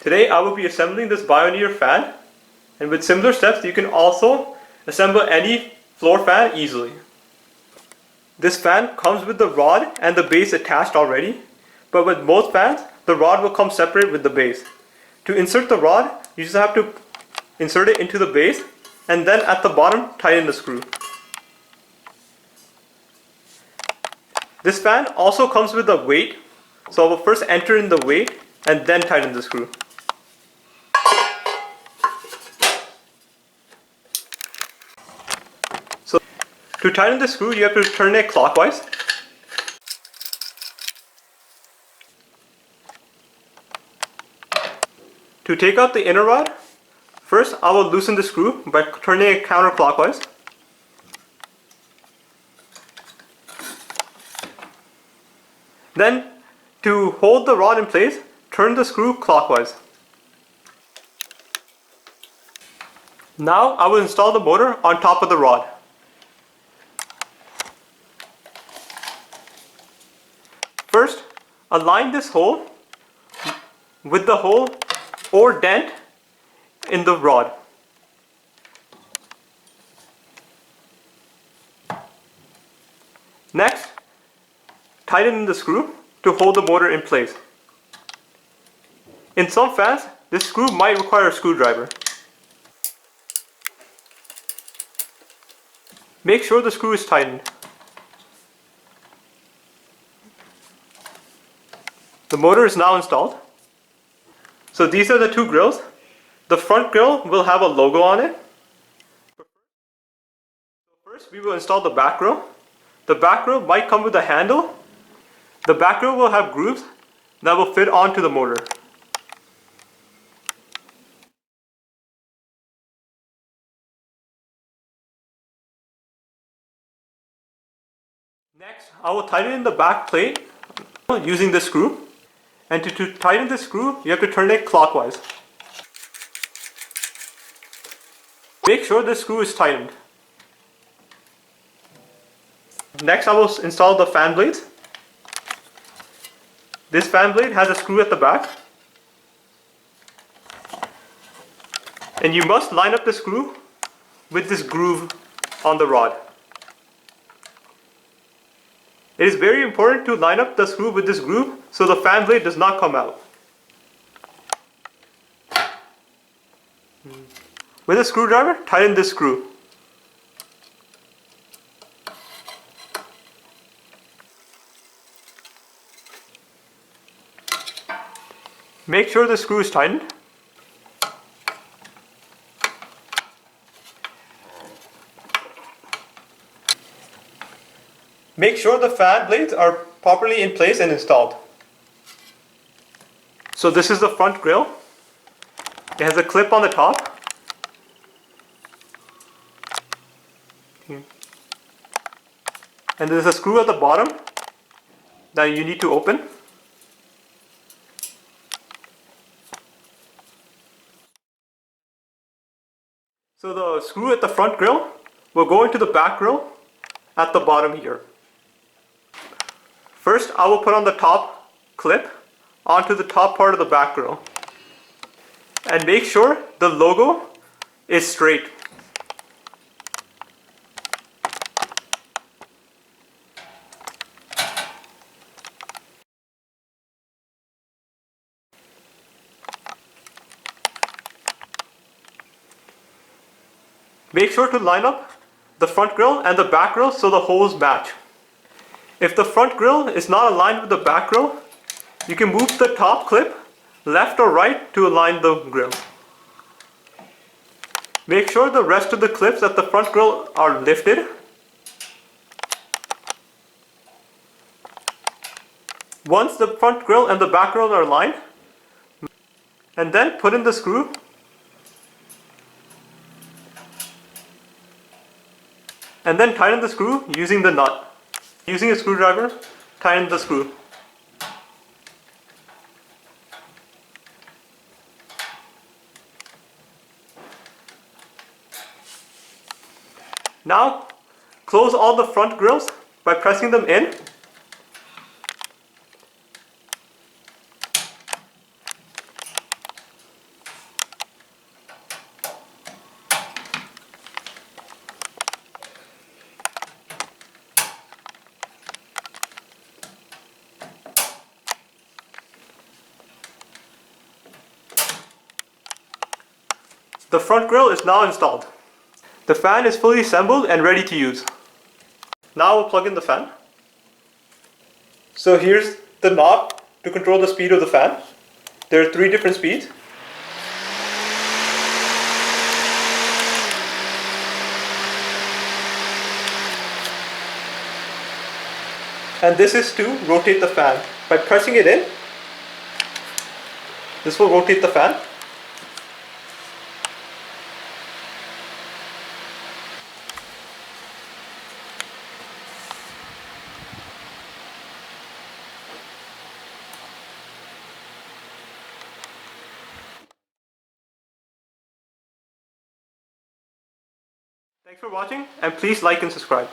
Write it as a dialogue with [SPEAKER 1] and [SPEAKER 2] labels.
[SPEAKER 1] Today I will be assembling this Bionaire fan, and with similar steps you can also assemble any floor fan easily. This fan comes with the rod and the base attached already, but with most fans the rod will come separate with the base. To insert the rod, you just have to insert it into the base and then at the bottom tighten the screw. This fan also comes with a weight, so I will first enter in the weight and then tighten the screw. So to tighten the screw, you have to turn it clockwise. To take out the inner rod, first I will loosen the screw by turning it counterclockwise. Then, to hold the rod in place, turn the screw clockwise. Now I will install the motor on top of the rod. First, align this hole with the hole or dent in the rod. Next, tighten the screw to hold the motor in place. In some fans, this screw might require a screwdriver. Make sure the screw is tightened. The motor is now installed. So these are the two grills. The front grill will have a logo on it. First we will install the back grill. The back grill might come with a handle. The back grill will have grooves that will fit onto the motor. Next, I will tighten in the back plate using the screw. And to tighten the screw, you have to turn it clockwise. Make sure the screw is tightened. Next, I will install the fan blades. This fan blade has a screw at the back. And you must line up the screw with this groove on the rod. It is very important to line up the screw with this groove so the fan blade does not come out. With a screwdriver, tighten this screw. Make sure the screw is tightened. Make sure the fan blades are properly in place and installed. So this is the front grill. It has a clip on the top. And there's a screw at the bottom that you need to open. So the screw at the front grill will go into the back grill at the bottom here. First, I will put on the top clip onto the top part of the back grill. And make sure the logo is straight. Make sure to line up the front grill and the back grill so the holes match. If the front grill is not aligned with the back grill, you can move the top clip left or right to align the grill. Make sure the rest of the clips at the front grill are lifted. Once the front grill and the back grill are aligned, and then put in the screw. And then tighten the screw using the nut. Using a screwdriver, tighten the screw. Now, close all the front grills by pressing them in. The front grille is now installed. The fan is fully assembled and ready to use. Now we'll plug in the fan. So here's the knob to control the speed of the fan. There are 3 different speeds. And this is to rotate the fan. By pressing it in, this will rotate the fan. Thanks for watching, and please like and subscribe.